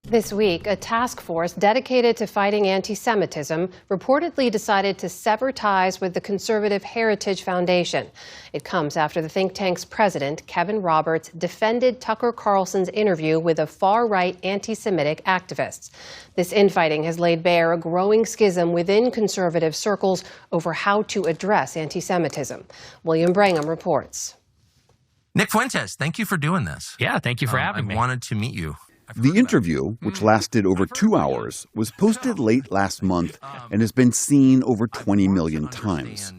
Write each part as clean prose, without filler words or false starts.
This week, a task force dedicated to fighting anti-Semitism reportedly decided to sever ties with the conservative Heritage Foundation. It comes after the think tank's president, Kevin Roberts, defended Tucker Carlson's interview with a far-right anti-Semitic activist. This infighting has laid bare a growing schism within conservative circles over how to address anti-Semitism. William Brangham reports. Nick Fuentes, thank you for doing this. Yeah, thank you for having me. I wanted to meet you. The interview, which lasted over 2 hours, was posted late last month and has been seen over 20 million times.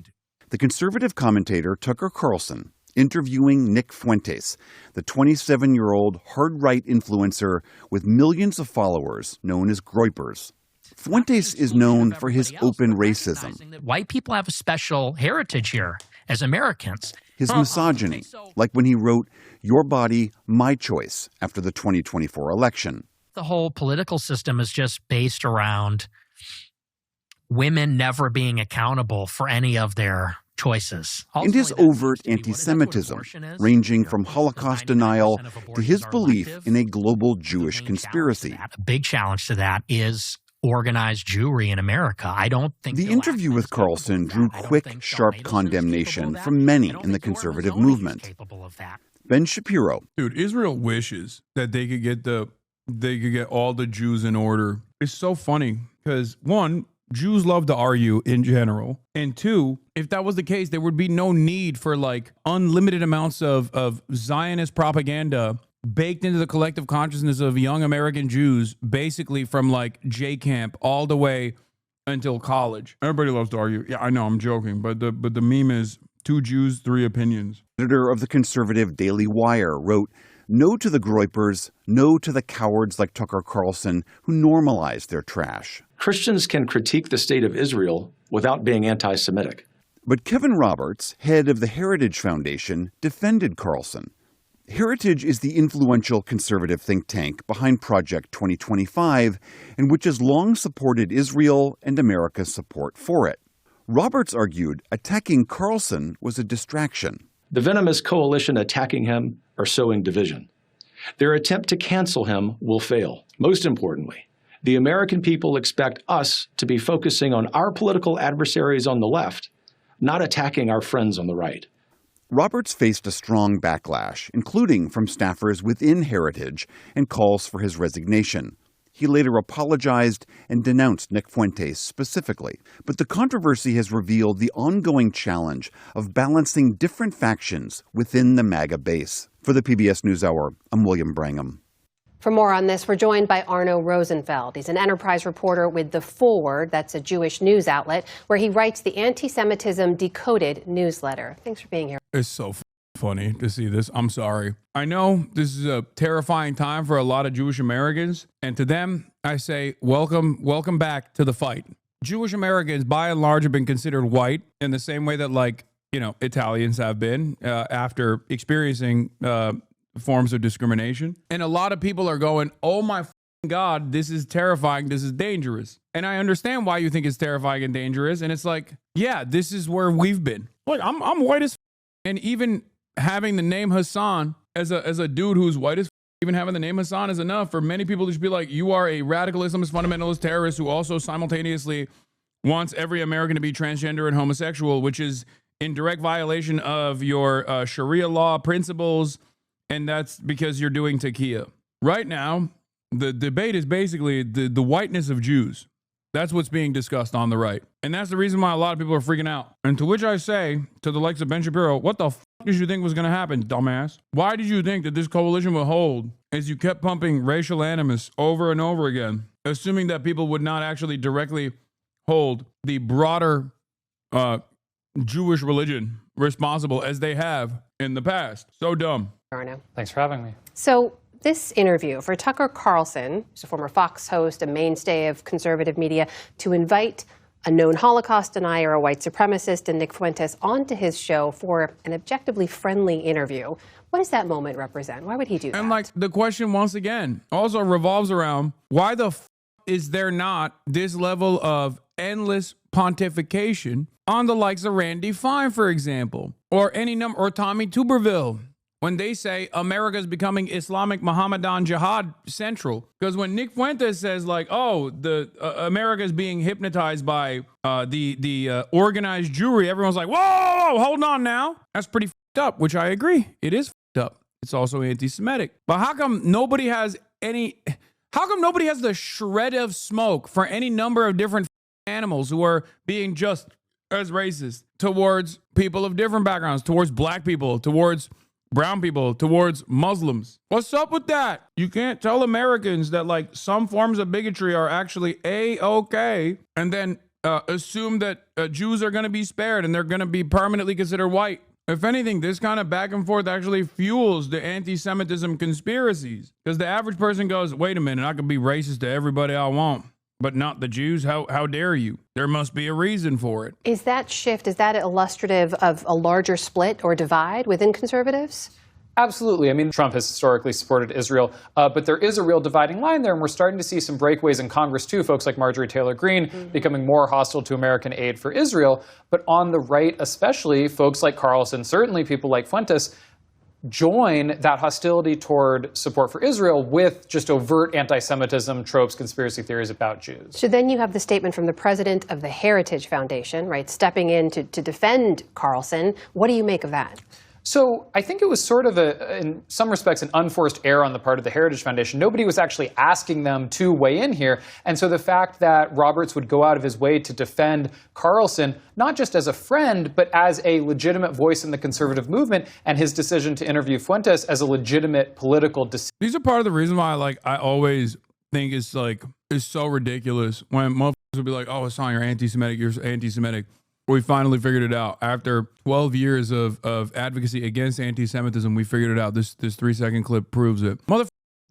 The conservative commentator Tucker Carlson interviewing Nick Fuentes, the 27-year-old hard-right influencer with millions of followers known as groypers. Fuentes is known for his open racism. White people have a special heritage here as Americans. His misogyny, like when he wrote, "Your Body, My Choice," after the 2024 election. The whole political system is just based around women never being accountable for any of their choices. And his overt anti-Semitism, ranging from Holocaust denial to his belief in a global Jewish conspiracy. A big challenge to that is organized Jewry in America. I don't think the interview with Carlson drew quick, sharp condemnation from many in the conservative movement. Ben Shapiro. Dude, Israel wishes that they could get all the Jews in order. It's so funny because one, Jews love to argue in general, and two, if that was the case, there would be no need for like unlimited amounts of Zionist propaganda baked into the collective consciousness of young American Jews, basically from like J camp all the way until college. Everybody loves to argue. Yeah, I know, I'm joking, but the meme is 2 Jews, 3 opinions. Editor of the conservative Daily Wire wrote, "No to the groypers, no to the cowards like Tucker Carlson who normalize their trash." Christians can critique the state of Israel without being anti-Semitic. But Kevin Roberts, head of the Heritage Foundation, defended Carlson. Heritage is the influential conservative think tank behind Project 2025, and which has long supported Israel and America's support for it. Roberts argued attacking Carlson was a distraction. The venomous coalition attacking him are sowing division. Their attempt to cancel him will fail. Most importantly, the American people expect us to be focusing on our political adversaries on the left, not attacking our friends on the right. Roberts faced a strong backlash, including from staffers within Heritage, and calls for his resignation. He later apologized and denounced Nick Fuentes specifically. But the controversy has revealed the ongoing challenge of balancing different factions within the MAGA base. For the PBS NewsHour, I'm William Brangham. For more on this, we're joined by Arno Rosenfeld. He's an enterprise reporter with The Forward, that's a Jewish news outlet, where he writes the Anti-Semitism Decoded newsletter. Thanks for being here. It's so funny to see this. I'm sorry. I know this is a terrifying time for a lot of Jewish Americans, and to them, I say, welcome back to the fight. Jewish Americans, by and large, have been considered white in the same way that, like, Italians have been after experiencing forms of discrimination. And a lot of people are going, oh my God, this is terrifying, this is dangerous. And I understand why you think it's terrifying and dangerous. And it's like, yeah, this is where we've been. Look, I'm white as and even having the name Hasan as a dude who's white as even having the name Hasan is enough for many people to just be like, you are a radical Islamist fundamentalist terrorist who also simultaneously wants every American to be transgender and homosexual, which is in direct violation of your Sharia law principles. And that's because you're doing taqiyya. Right now, the debate is basically the whiteness of Jews. That's what's being discussed on the right. And that's the reason why a lot of people are freaking out. And to which I say, to the likes of Ben Shapiro, what the did you think was going to happen, dumbass? Why did you think that this coalition would hold as you kept pumping racial animus over and over again, assuming that people would not actually directly hold the broader Jewish religion responsible as they have in the past? So dumb. Arno. Thanks for having me. So this interview for Tucker Carlson, who's a former Fox host, a mainstay of conservative media, to invite a known Holocaust denier, a white supremacist, and Nick Fuentes onto his show for an objectively friendly interview. What does that moment represent? Why would he do that? And like the question once again also revolves around why the is there not this level of endless pontification on the likes of Randy Fine, for example, or any number, or Tommy Tuberville, when they say America is becoming Islamic Mohammedan jihad central. Because when Nick Fuentes says like, oh, the America is being hypnotized by the organized Jewry, everyone's like, whoa, hold on now. That's pretty fucked up, which I agree. It is fucked up. It's also anti-Semitic. But how come nobody has the shred of smoke for any number of different animals who are being just as racist towards people of different backgrounds, towards black people, towards brown people, towards Muslims? What's up with that? You can't tell Americans that like some forms of bigotry are actually A-okay and then assume that Jews are going to be spared and they're going to be permanently considered white. If anything, this kind of back and forth actually fuels the anti-Semitism conspiracies, because the average person goes, wait a minute, I can be racist to everybody I want, but not the Jews. How dare you? There must be a reason for it. Is that shift, is that illustrative of a larger split or divide within conservatives? Absolutely. I mean, Trump has historically supported Israel, but there is a real dividing line there, and we're starting to see some breakaways in Congress, too. Folks like Marjorie Taylor Greene becoming more hostile to American aid for Israel. But on the right especially, folks like Carlson, certainly people like Fuentes, join that hostility toward support for Israel with just overt anti-Semitism, tropes, conspiracy theories about Jews. So then you have the statement from the president of the Heritage Foundation, right, stepping in to defend Carlson. What do you make of that? So I think it was sort of, in some respects, an unforced error on the part of the Heritage Foundation. Nobody was actually asking them to weigh in here. And so the fact that Roberts would go out of his way to defend Carlson, not just as a friend, but as a legitimate voice in the conservative movement, and his decision to interview Fuentes as a legitimate political decision. These are part of the reason why I always think it's so ridiculous when motherfuckers will be like, oh, Hasan, you're anti-Semitic. We finally figured it out. After 12 years of advocacy against anti-Semitism, we figured it out. This 3-second clip proves it.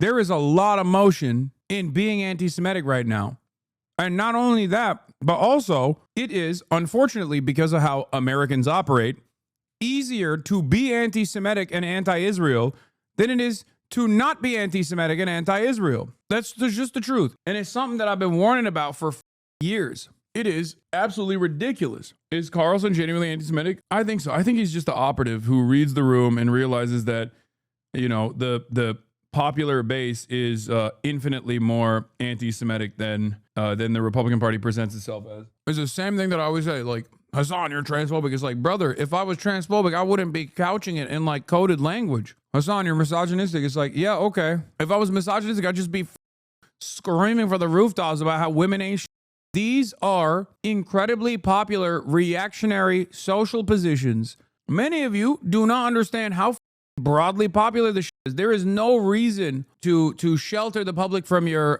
There is a lot of motion in being anti-Semitic right now. And not only that, but also it is, unfortunately, because of how Americans operate, easier to be anti-Semitic and anti-Israel than it is to not be anti-Semitic and anti-Israel. That's just the truth. And it's something that I've been warning about for years. It is absolutely ridiculous. Is Carlson genuinely anti-Semitic? I think so. I think he's just the operative who reads the room and realizes that, you know, the popular base is infinitely more anti-Semitic than the Republican Party presents itself as. It's the same thing that I always say, like, Hasan, you're transphobic. It's like, brother, if I was transphobic, I wouldn't be couching it in like coded language. Hasan, you're misogynistic. It's like, yeah, okay. If I was misogynistic, I'd just be screaming for the rooftops about how women ain't shit. These are incredibly popular reactionary social positions. Many of you do not understand how broadly popular this is. There is no reason to shelter the public from your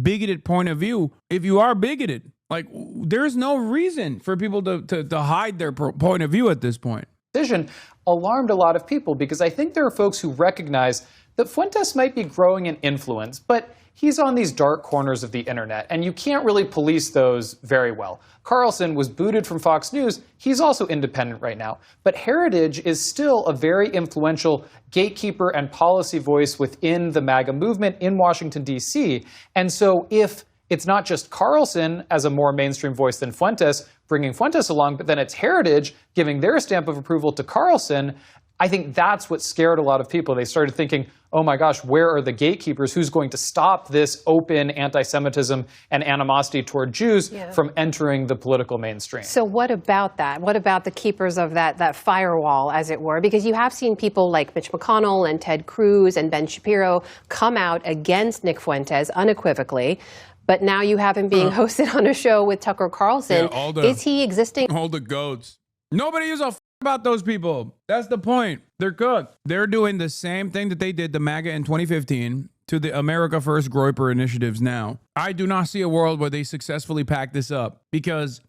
bigoted point of view if you are bigoted. Like, there's no reason for people to hide their point of view at this point. Decision alarmed a lot of people because I think there are folks who recognize that Fuentes might be growing in influence, but he's on these dark corners of the internet, and you can't really police those very well. Carlson was booted from Fox News. He's also independent right now. But Heritage is still a very influential gatekeeper and policy voice within the MAGA movement in Washington, D.C. And so if it's not just Carlson as a more mainstream voice than Fuentes, bringing Fuentes along, but then it's Heritage giving their stamp of approval to Carlson, I think that's what scared a lot of people. They started thinking, oh my gosh, where are the gatekeepers? Who's going to stop this open anti-Semitism and animosity toward Jews from entering the political mainstream? So what about that? What about the keepers of that firewall, as it were? Because you have seen people like Mitch McConnell and Ted Cruz and Ben Shapiro come out against Nick Fuentes unequivocally. But now you have him being hosted on a show with Tucker Carlson. Yeah, is he existing? All the goats. Nobody gives a about those people. That's the point. They're cooked. They're doing the same thing that they did to MAGA in 2015 to the America First Groyper initiatives now. I do not see a world where they successfully pack this up, because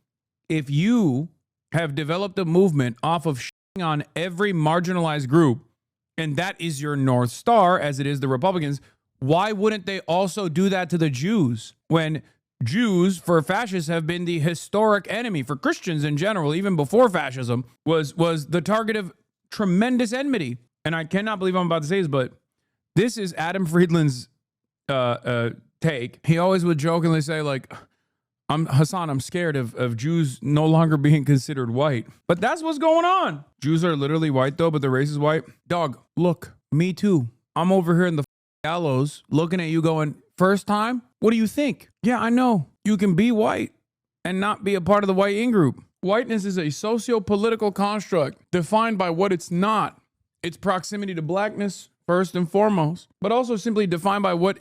if you have developed a movement off of shitting on every marginalized group, and that is your North Star, as it is the Republicans, why wouldn't they also do that to the Jews when Jews, for fascists, have been the historic enemy? For Christians in general, even before fascism, was the target of tremendous enmity. And I cannot believe I'm about to say this, but this is Adam Friedland's take. He always would jokingly say, like, I'm scared of Jews no longer being considered white. But that's what's going on. Jews are literally white though, but the race is white. Dog, look, me too. I'm over here in the gallows looking at you going, first time? What do you think? Yeah, I know. You can be white and not be a part of the white in-group. Whiteness is a socio-political construct defined by what it's not. Its proximity to blackness, first and foremost, but also simply defined by what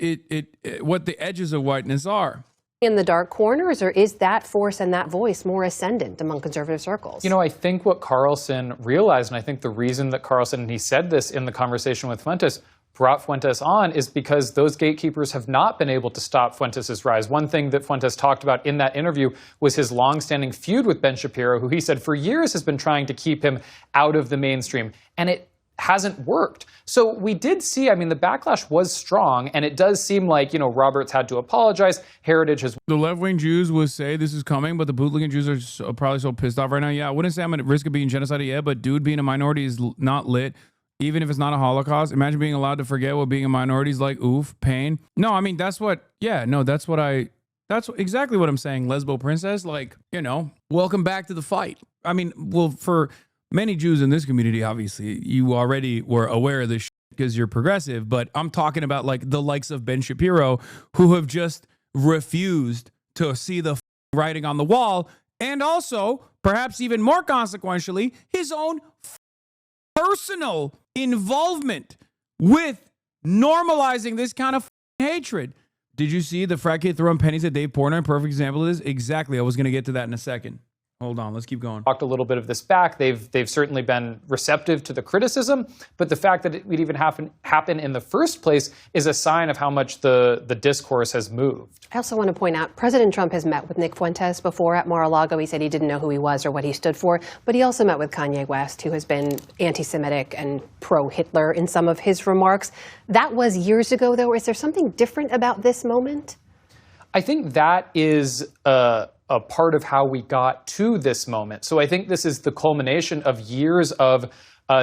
what the edges of whiteness are. In the dark corners, or is that force and that voice more ascendant among conservative circles? You know, I think what Carlson realized, and I think the reason that Carlson, and he said this in the conversation with Fuentes, brought Fuentes on is because those gatekeepers have not been able to stop Fuentes' rise. One thing that Fuentes talked about in that interview was his longstanding feud with Ben Shapiro, who he said for years has been trying to keep him out of the mainstream. And it hasn't worked. So we did see, I mean, the backlash was strong, and it does seem like, you know, Roberts had to apologize. Heritage has... The left-wing Jews will say this is coming, but the bootlicking Jews are probably so pissed off right now. Yeah, I wouldn't say I'm at risk of being genocided yet, but dude, being a minority is not lit. Even if it's not a Holocaust, imagine being allowed to forget what being a minority is like. Oof, pain. No, I mean, that's exactly what I'm saying, lesbo princess. Like, you know, welcome back to the fight. I mean, well, for many Jews in this community, obviously, you already were aware of this because you're progressive, but I'm talking about like the likes of Ben Shapiro, who have just refused to see the writing on the wall, and also, perhaps even more consequentially, his own personal involvement with normalizing this kind of hatred. Did you see the frat kid throwing pennies at Dave Portnoy? Perfect example of this. Exactly. I was going to get to that in a second. Hold on, let's keep going. Talked a little bit of this back. They've certainly been receptive to the criticism, but the fact that it would even happen in the first place is a sign of how much the discourse has moved. I also want to point out, President Trump has met with Nick Fuentes before at Mar-a-Lago. He said he didn't know who he was or what he stood for, but he also met with Kanye West, who has been anti-Semitic and pro-Hitler in some of his remarks. That was years ago, though. Is there something different about this moment? I think that is a part of how we got to this moment. So I think this is the culmination of years of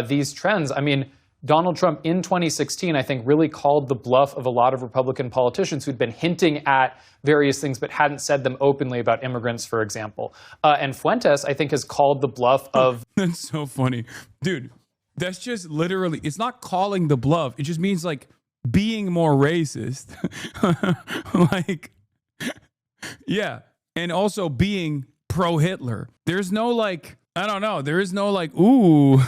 these trends. I mean, Donald Trump in 2016, I think, really called the bluff of a lot of Republican politicians who'd been hinting at various things but hadn't said them openly about immigrants, for example. And Fuentes, I think, has called the bluff of... That's so funny. Dude, that's just literally, it's not calling the bluff. It just means, like, being more racist. Like, yeah. And also being pro-Hitler. There's no, like, I don't know. There is no, like, ooh...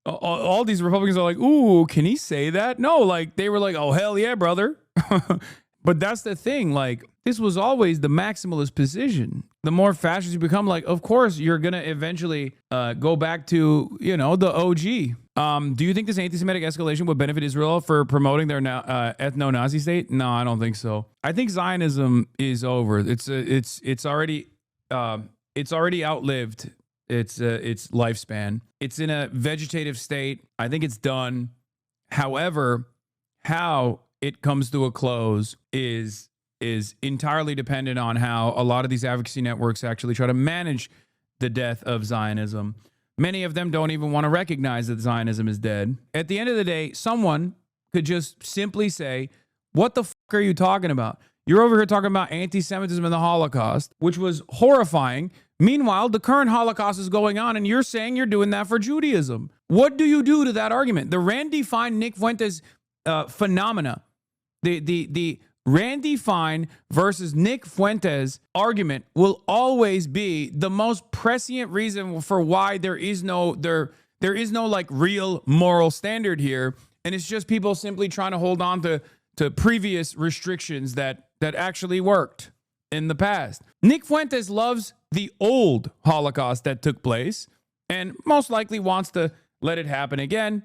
All these Republicans are like, ooh, can he say that? No, like, they were like, oh, hell yeah, brother. But that's the thing. Like, this was always the maximalist position. The more fascist you become, like, of course, you're going to eventually go back to, you know, the OG. Do you think this anti-Semitic escalation would benefit Israel for promoting their ethno-Nazi state? No, I don't think so. I think Zionism is over. It's already outlived its lifespan. It's in a vegetative state. I think it's done. However, how it comes to a close is entirely dependent on how a lot of these advocacy networks actually try to manage the death of Zionism. Many of them don't even want to recognize that Zionism is dead. At the end of the day, someone could just simply say, what the fuck are you talking about? You're over here talking about anti-Semitism and the Holocaust, which was horrifying. Meanwhile, the current Holocaust is going on, and you're saying you're doing that for Judaism. What do you do to that argument? The Randy Fine, Nick Fuentes phenomena, the Randy Fine versus Nick Fuentes argument will always be the most prescient reason for why there is no like real moral standard here, and it's just people simply trying to hold on to previous restrictions that actually worked in the past. Nick Fuentes loves the old Holocaust that took place and most likely wants to let it happen again.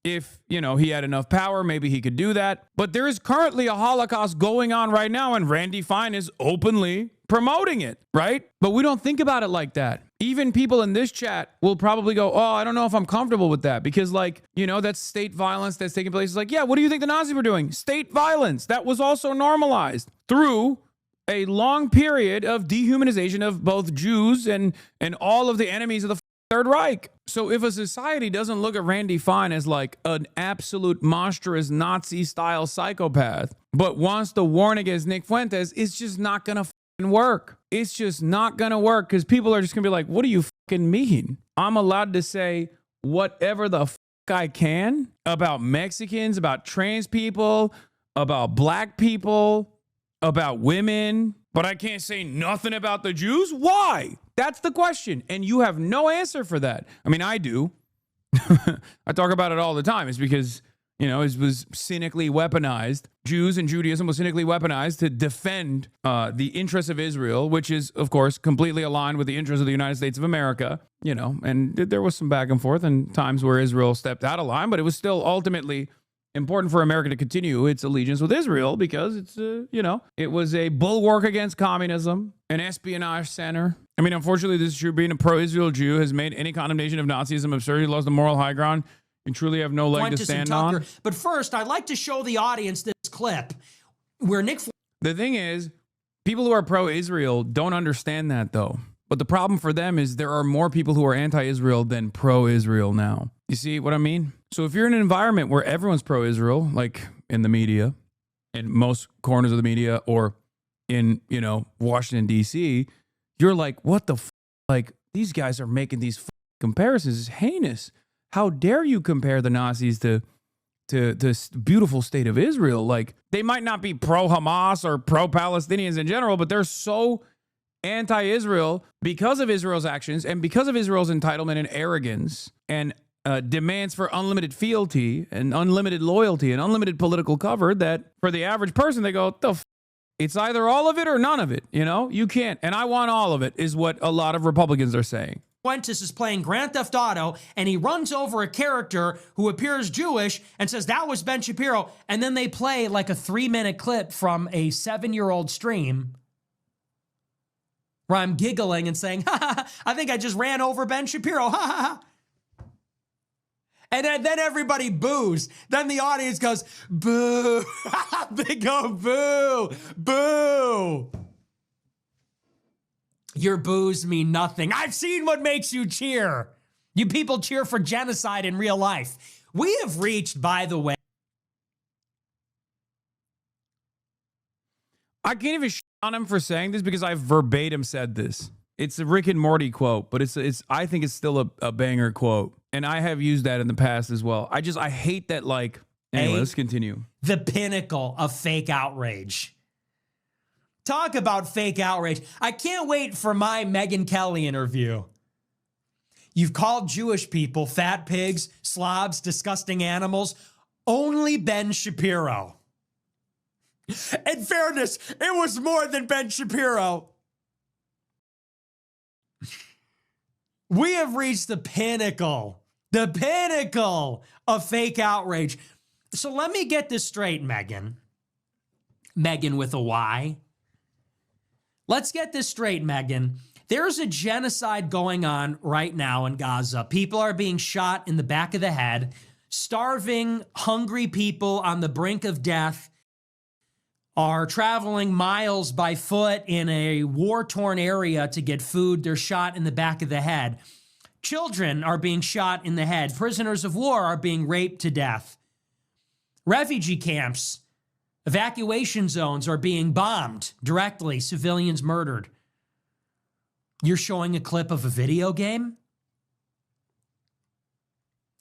If, you know, he had enough power, maybe he could do that. But there is currently a Holocaust going on right now, and Randy Fine is openly promoting it, right? But we don't think about it like that. Even people in this chat will probably go, oh, I don't know if I'm comfortable with that because, like, you know, that's state violence that's taking place. It's like, yeah, what do you think the Nazis were doing? State violence. That was also normalized through a long period of dehumanization of both Jews and all of the enemies of the Third Reich. So if a society doesn't look at Randy Fine as like an absolute monstrous Nazi-style psychopath, but wants to warn against Nick Fuentes, it's just not going to work. It's just not going to work because people are just going to be like, what do you fucking mean? I'm allowed to say whatever the fuck I can about Mexicans, about trans people, about black people, about women, but I can't say nothing about the Jews? Why? That's the question. And you have no answer for that. I mean, I do. I talk about it all the time. It's because, you know, it was cynically weaponized. Jews and Judaism was cynically weaponized to defend the interests of Israel, which is, of course, completely aligned with the interests of the United States of America, you know, and there was some back and forth and times where Israel stepped out of line, but it was still ultimately important for America to continue its allegiance with Israel because it's, you know, it was a bulwark against communism, an espionage center. I mean, unfortunately, this is true. Being a pro-Israel Jew has made any condemnation of Nazism absurd. He lost the moral high ground and truly have no leg Fuentes to stand and Tucker. on. But first, I'd like to show the audience this clip where Nick. The thing is, people who are pro-Israel don't understand that, though. But the problem for them is there are more people who are anti-Israel than pro-Israel now. You see what I mean? So if you're in an environment where everyone's pro-Israel, like in the media, in most corners of the media, or in, you know, Washington, D.C., you're like, what the f***? Like, these guys are making these comparisons. It's heinous. How dare you compare the Nazis to this beautiful state of Israel? Like, they might not be pro-Hamas or pro-Palestinians in general, but they're so anti-Israel because of Israel's actions and because of Israel's entitlement and arrogance and demands for unlimited fealty and unlimited loyalty and unlimited political cover that for the average person, they go, the f***? It's either all of it or none of it. You know, you can't. And I want all of it is what a lot of Republicans are saying. Fuentes is playing Grand Theft Auto and he runs over a character who appears Jewish and says that was Ben Shapiro. And then they play like a 3-minute clip from a 7-year-old stream where I'm giggling and saying, ha, ha, ha, I think I just ran over Ben Shapiro. Ha, ha, ha. And then everybody boos. Then the audience goes, boo. They go, boo, boo. Your boos mean nothing. I've seen what makes you cheer. You people cheer for genocide in real life. We have reached, by the way. I can't even on him for saying this because I verbatim said this. It's a Rick and Morty quote, but I think it's still a banger quote. And I have used that in the past as well. I hate that, like, anyway, let's continue. The pinnacle of fake outrage. Talk about fake outrage. I can't wait for my Megyn Kelly interview. You've called Jewish people fat pigs, slobs, disgusting animals. Only Ben Shapiro. In fairness, it was more than Ben Shapiro. We have reached the pinnacle of fake outrage. So let me get this straight, Megyn. Megyn with a Y. Let's get this straight, Megyn. There's a genocide going on right now in Gaza. People are being shot in the back of the head. Starving, hungry people on the brink of death are traveling miles by foot in a war-torn area to get food. They're shot in the back of the head. Children are being shot in the head. Prisoners of war are being raped to death. Refugee camps, evacuation zones are being bombed directly, civilians murdered. You're showing a clip of a video game?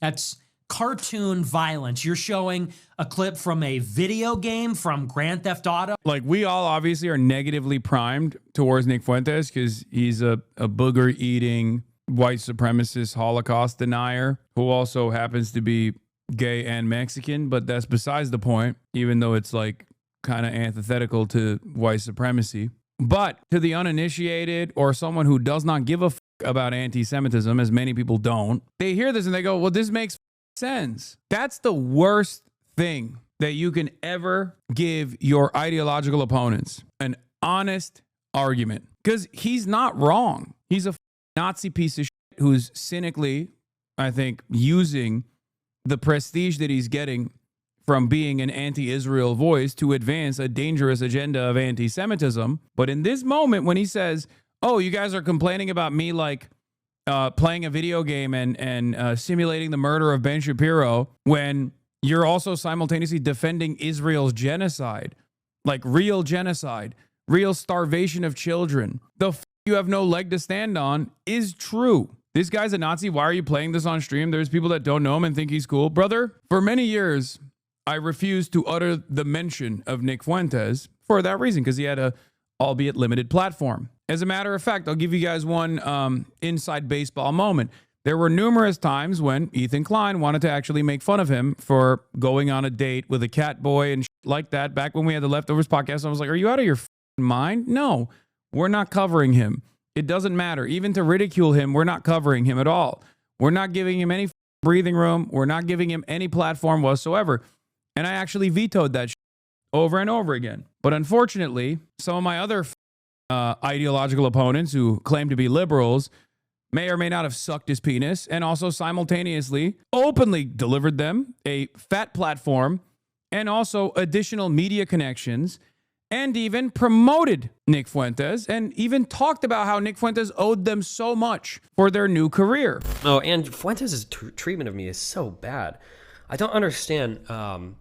That's cartoon violence. You're showing a clip from a video game from Grand Theft Auto. Like, we all obviously are negatively primed towards Nick Fuentes because he's a booger-eating, white supremacist Holocaust denier who also happens to be gay and Mexican, but that's besides the point, even though it's like kind of antithetical to white supremacy. But to the uninitiated or someone who does not give a f about anti-Semitism, as many people don't, they hear this and they go, well, this makes sense. That's the worst thing that you can ever give your ideological opponents, an honest argument, because he's not wrong. He's a Nazi piece of shit who's cynically, I think, using the prestige that he's getting from being an anti-Israel voice to advance a dangerous agenda of anti-Semitism. But in this moment, when he says, oh, you guys are complaining about me like playing a video game and simulating the murder of Ben Shapiro, when you're also simultaneously defending Israel's genocide, like real genocide, real starvation of children. You have no leg to stand on is true. This guy's a Nazi. Why are you playing this on stream? There's people that don't know him and think he's cool. Brother, for many years, I refused to utter the mention of Nick Fuentes for that reason, because he had a, albeit limited, platform. As a matter of fact, I'll give you guys one inside baseball moment. There were numerous times when Ethan Klein wanted to actually make fun of him for going on a date with a cat boy and like that. Back when we had the Leftovers podcast, I was like, are you out of your mind? No, we're not covering him. It doesn't matter. Even to ridicule him, we're not covering him at all. We're not giving him any breathing room. We're not giving him any platform whatsoever. And I actually vetoed that over and over again. But unfortunately, some of my other ideological opponents who claim to be liberals may or may not have sucked his penis, and also simultaneously openly delivered them a fat platform and also additional media connections, and even promoted Nick Fuentes and even talked about how Nick Fuentes owed them so much for their new career. Oh, and Fuentes' treatment of me is so bad. I don't understand.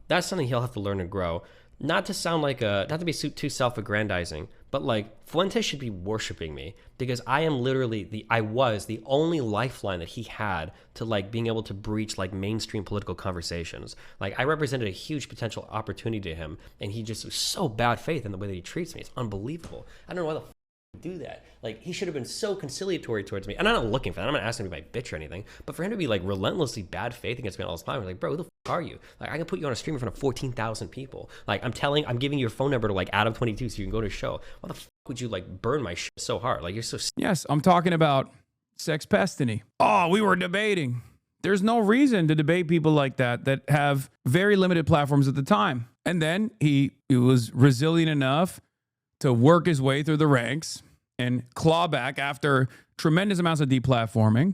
That's something he'll have to learn and grow. Not to sound like not to be too self-aggrandizing, but like Fuentes should be worshiping me, because I am literally I was the only lifeline that he had to like being able to breach like mainstream political conversations. Like I represented a huge potential opportunity to him, and he just was so bad faith in the way that he treats me. It's unbelievable. I don't know why the do that. Like he should have been so conciliatory towards me, and I'm not looking for that. I'm not asking him to be my bitch or anything, but for him to be like relentlessly bad faith against me all the time, I'm like, bro, who the fuck are you? Like I can put you on a stream in front of 14,000 people. Like I'm giving you your phone number to like Adam22 so you can go to a show. Why the fuck would you like burn my shit so hard? Like you're so Yes, I'm talking about sex pestiny. Oh, we were debating. There's no reason to debate people like that have very limited platforms at the time. And then he was resilient enough to work his way through the ranks and claw back after tremendous amounts of deplatforming,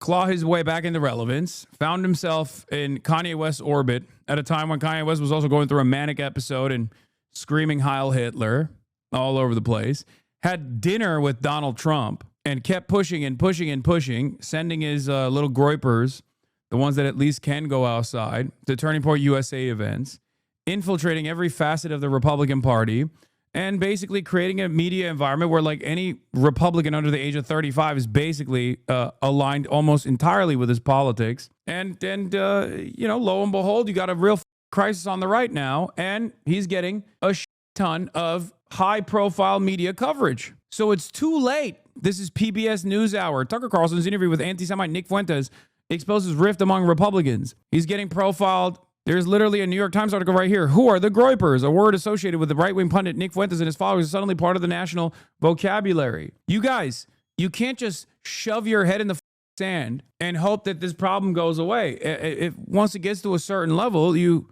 claw his way back into relevance, found himself in Kanye West's orbit at a time when Kanye West was also going through a manic episode and screaming Heil Hitler all over the place, had dinner with Donald Trump and kept pushing and pushing and pushing, sending his little groypers, the ones that at least can go outside, to Turning Point USA events, infiltrating every facet of the Republican Party, and basically creating a media environment where like any Republican under the age of 35 is basically aligned almost entirely with his politics. And you know, lo and behold, you got a real crisis on the right now, and he's getting a ton of high-profile media coverage. So it's too late. This is PBS NewsHour. Tucker Carlson's interview with anti-Semite Nick Fuentes exposes rift among Republicans. He's getting profiled. There's literally a New York Times article right here. Who are the groypers? A word associated with the right-wing pundit Nick Fuentes and his followers is suddenly part of the national vocabulary. You guys, you can't just shove your head in the sand and hope that this problem goes away. If once it gets to a certain level, you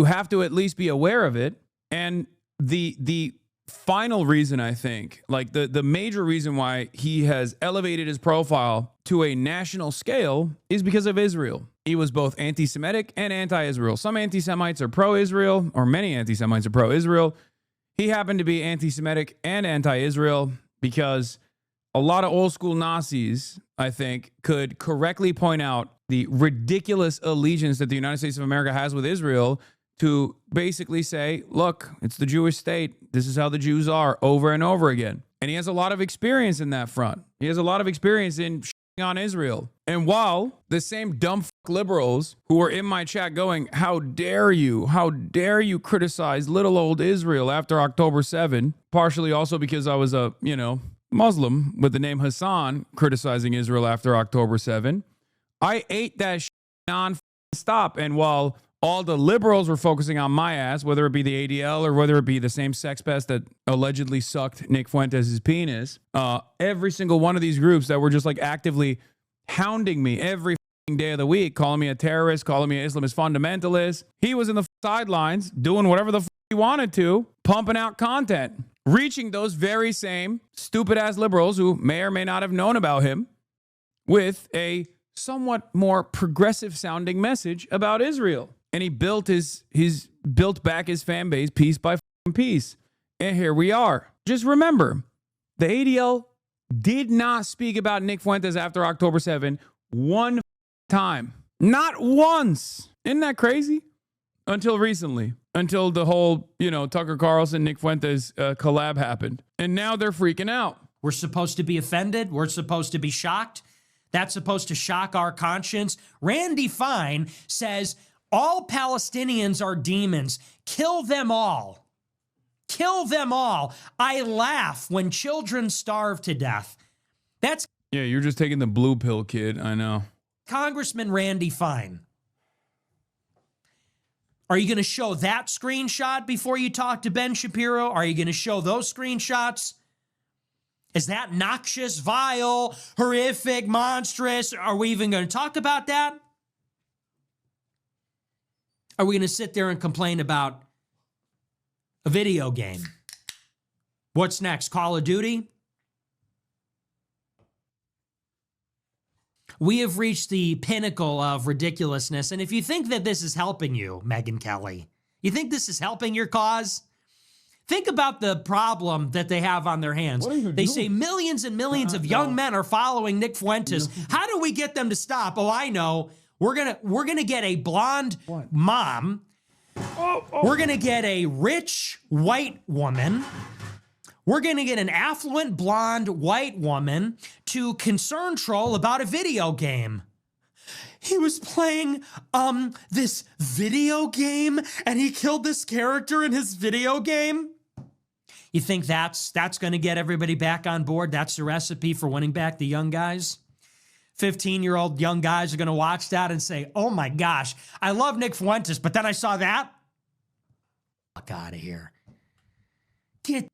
have to at least be aware of it. And the final reason, I think, like the major reason why he has elevated his profile to a national scale is because of Israel. He was both anti-Semitic and anti-Israel. Some anti-Semites are pro-Israel, or many anti-Semites are pro-Israel. He happened to be anti-Semitic and anti-Israel because a lot of old school Nazis, I think, could correctly point out the ridiculous allegiance that the United States of America has with Israel to basically say, look, it's the Jewish state. This is how the Jews are, over and over again. And he has a lot of experience in that front. He has a lot of experience in on Israel. And while the same dumb liberals who were in my chat going, how dare you criticize little old Israel after October 7, partially also because I was a, Muslim with the name Hassan criticizing Israel after October 7, I ate that non-stop. And while all the liberals were focusing on my ass, whether it be the ADL or whether it be the same sex pest that allegedly sucked Nick Fuentes' penis, every single one of these groups that were just like actively hounding me every day of the week, calling me a terrorist, calling me an Islamist fundamentalist, he was in the sidelines doing whatever the he wanted to, pumping out content, reaching those very same stupid-ass liberals who may or may not have known about him with a somewhat more progressive-sounding message about Israel. And he built built back his fan base piece by piece. And here we are. Just remember, the ADL did not speak about Nick Fuentes after October 7 one time. Not once. Isn't that crazy? Until recently. until the whole, Tucker Carlson, Nick Fuentes collab happened. And now they're freaking out. We're supposed to be offended. We're supposed to be shocked. That's supposed to shock our conscience. Randy Fine says all Palestinians are demons. Kill them all. Kill them all. I laugh when children starve to death. That's Yeah, you're just taking the blue pill, kid. I know. Congressman Randy Fine. Are you going to show that screenshot before you talk to Ben Shapiro? Are you going to show those screenshots? Is that noxious, vile, horrific, monstrous? Are we even going to talk about that? Are we going to sit there and complain about a video game? What's next? Call of Duty? We have reached the pinnacle of ridiculousness. And if you think that this is helping you, Megyn Kelly, you think this is helping your cause? Think about the problem that they have on their hands. They say millions and millions of young men are following Nick Fuentes. How do we get them to stop? Oh, I know. We're gonna get a blonde mom. We're gonna get a rich white woman. We're going to get an affluent, blonde, white woman to concern troll about a video game. He was playing this video game and he killed this character in his video game. You think that's going to get everybody back on board? That's the recipe for winning back the young guys? 15-year-old young guys are going to watch that and say, oh my gosh, I love Nick Fuentes, but then I saw that. Fuck out of here. Get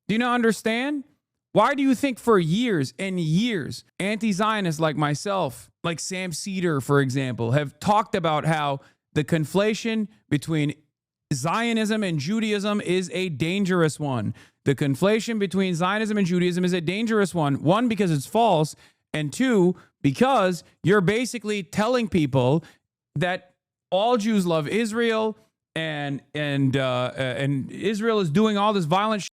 Do you not understand? Why do you think for years and years, anti-Zionists like myself, like Sam Cedar, for example, have talked about how the conflation between Zionism and Judaism is a dangerous one? The conflation between Zionism and Judaism is a dangerous one. One, because it's false, and two, because you're basically telling people that all Jews love Israel and Israel is doing all this violent shit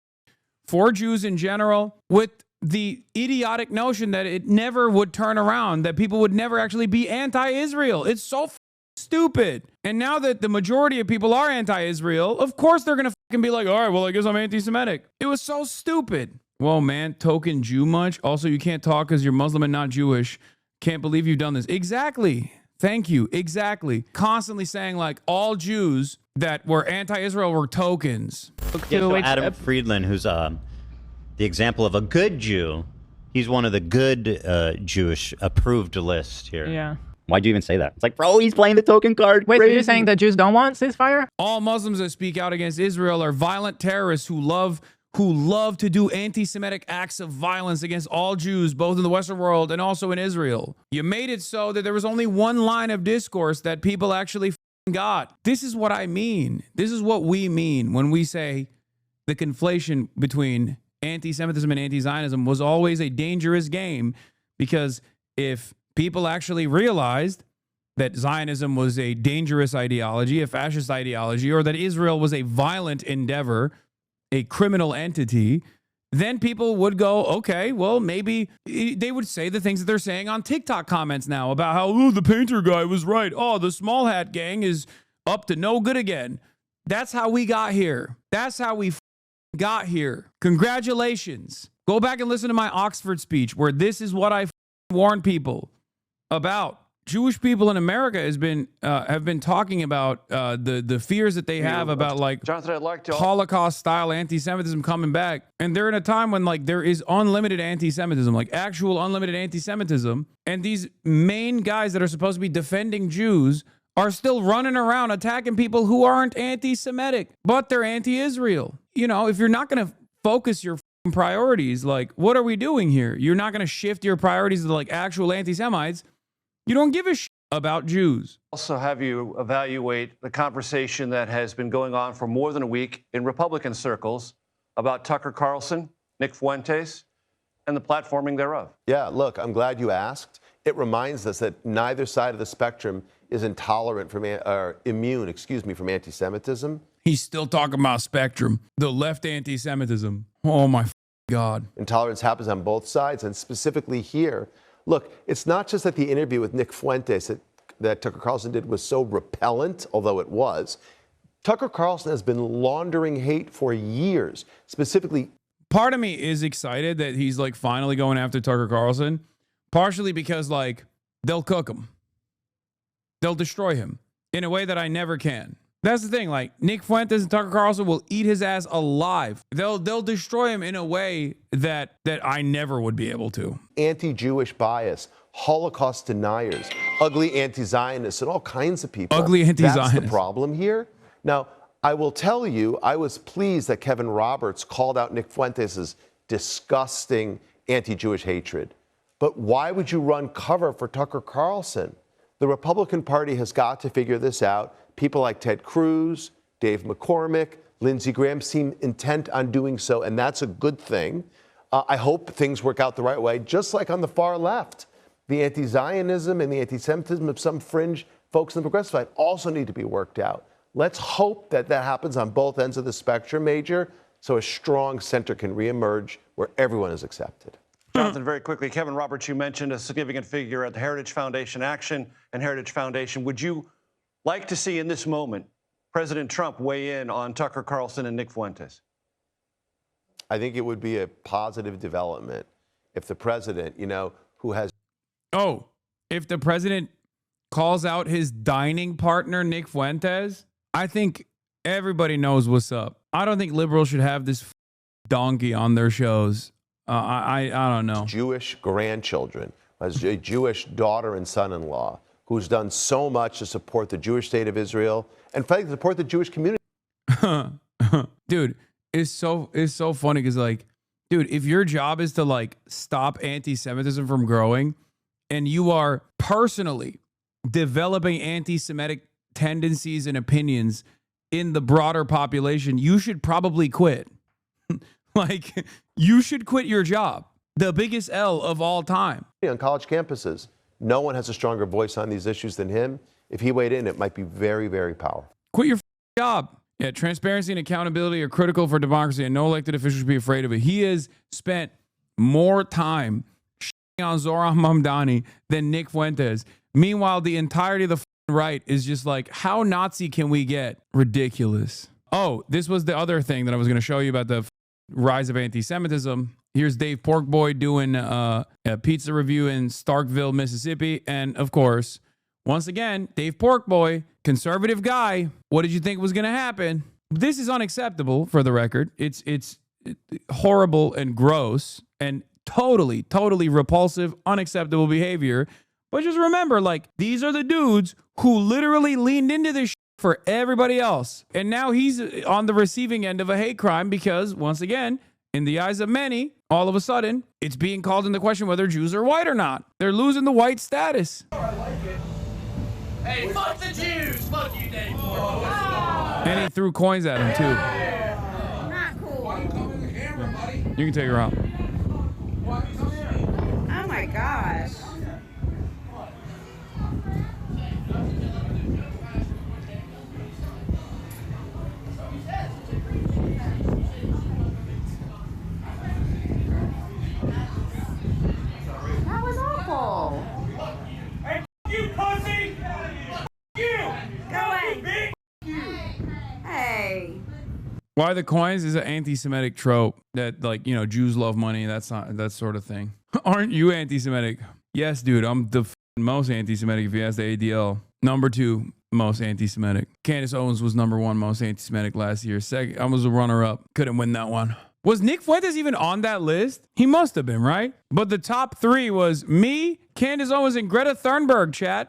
for Jews in general, with the idiotic notion that it never would turn around, that people would never actually be anti-Israel. It's so stupid. And now that the majority of people are anti-Israel, of course they're going to be like, all right, well, I guess I'm anti-Semitic. It was so stupid. Whoa, man, token Jew much? Also, you can't talk because you're Muslim and not Jewish. Can't believe you've done this. Exactly. Thank you. Exactly. Constantly saying like all Jews that were anti-Israel were tokens. Yeah, so Adam Friedland, who's the example of a good Jew, he's one of the good Jewish approved list here. Yeah. Why'd you even say that? It's like, bro, he's playing the token card. Wait, so Crazy. you're saying that Jews don't want ceasefire? All Muslims that speak out against Israel are violent terrorists who love to do anti-Semitic acts of violence against all Jews, both in the Western world and also in Israel. You made it so that there was only one line of discourse that people actually got. This is what I mean. This is what we mean when we say the conflation between anti-Semitism and anti-Zionism was always a dangerous game, because if people actually realized that Zionism was a dangerous ideology, a fascist ideology, or that Israel was a violent endeavor, a criminal entity, then people would go, okay, well, maybe they would say the things that they're saying on TikTok comments now about how, oh, the painter guy was right. Oh, the small hat gang is up to no good again. That's how we got here. That's how we got here. Congratulations. Go back and listen to my Oxford speech where this is what I warned people about. Jewish people in America have been talking about the fears that they have about like Jonathan, I'd like to Holocaust-style anti-Semitism coming back. And they're in a time when like there is unlimited anti-Semitism, like actual unlimited anti-Semitism. And these main guys that are supposed to be defending Jews are still running around attacking people who aren't anti-Semitic, but they're anti-Israel. You know, if you're not going to focus your priorities, like what are we doing here? You're not going to shift your priorities to like actual anti-Semites. You don't give a shit about Jews. also have you evaluate the conversation that has been going on for more than a week in Republican circles about Tucker Carlson, Nick Fuentes, and the platforming thereof. Yeah, look, I'm glad you asked. It reminds us that neither side of the spectrum is intolerant from, or immune, from anti-Semitism. He's still talking about spectrum, the left anti-Semitism. Oh my God. Intolerance happens on both sides, and specifically here. Look, it's not just that the interview with Nick Fuentes that Tucker Carlson did was so repellent, although it was. Tucker Carlson has been laundering hate for years, specifically. Part of me is excited that he's like finally going after Tucker Carlson, partially because like they'll cook him. They'll destroy him in a way that I never can. That's the thing. Like Nick Fuentes and Tucker Carlson will eat his ass alive. They'll destroy him in a way that I never would be able to. Anti-Jewish bias, Holocaust deniers, ugly anti-Zionists, and all kinds of people. Ugly anti-Zionists. That's the problem here. Now, I will tell you, I was pleased that Kevin Roberts called out Nick Fuentes' disgusting anti-Jewish hatred. But why would you run cover for Tucker Carlson? The Republican Party has got to figure this out. People like Ted Cruz, Dave McCormick, Lindsey Graham seem intent on doing so, and that's a good thing. I hope things work out the right way, just like on the far left. The anti-Zionism and the anti-Semitism of some fringe folks in the progressive side also need to be worked out. Let's hope that that happens on both ends of the spectrum, Major, so a strong center can reemerge where everyone is accepted. Jonathan, very quickly, Kevin Roberts, you mentioned a significant figure at the Heritage Foundation Action and Heritage Foundation. Would you like to see in this moment President Trump weigh in on Tucker Carlson and Nick Fuentes? I think it would be a positive development if the president, who has... Oh, if the president calls out his dining partner, Nick Fuentes, I think everybody knows what's up. I don't think liberals should have this donkey on their shows. I don't know. Jewish grandchildren, has a Jewish daughter and son-in-law who's done so much to support the Jewish state of Israel and frankly support the Jewish community. Dude, it's so funny because like, dude, if your job is to like stop anti-Semitism from growing and you are personally developing anti-Semitic tendencies and opinions in the broader population, you should probably quit. Like, you should quit your job. The biggest L of all time. On college campuses, no one has a stronger voice on these issues than him. If he weighed in, it might be very, very powerful. Quit your job. Yeah, transparency and accountability are critical for democracy, and no elected official should be afraid of it. He has spent more time on Zoran Mamdani than Nick Fuentes. Meanwhile, the entirety of the right is just like, how Nazi can we get? Ridiculous. Oh, this was the other thing that I was going to show you about the rise of anti-Semitism. Here's Dave Porkboy doing a pizza review in Starkville, Mississippi. And of course, once again, Dave Porkboy, conservative guy. What did you think was going to happen? This is unacceptable for the record. It's horrible and gross and totally repulsive, unacceptable behavior. But just remember, like, these are the dudes who literally leaned into this for everybody else. And now he's on the receiving end of a hate crime because, once again, in the eyes of many, all of a sudden, it's being called into question whether Jews are white or not. They're losing the white status. I like it. Hey, fuck the Jews! Fuck you, Dave. And he threw coins at him, too. Not cool. Why you come in the camera, buddy? You can take her out. Oh my gosh. That was awful. Hey, you pussy! You! Go away. Hey. Why the coins is an anti-Semitic trope that, like, Jews love money. That's not that sort of thing. Aren't you anti-Semitic? Yes, dude. I'm the most anti-Semitic if you ask the ADL. Number 2 most anti-Semitic. Candace Owens was number 1 most anti-Semitic last year. Second, I was a runner-up. Couldn't win that one. Was Nick Fuentes even on that list? He must have been, right? But the top 3 was me, Candace Owens, and Greta Thunberg, chat.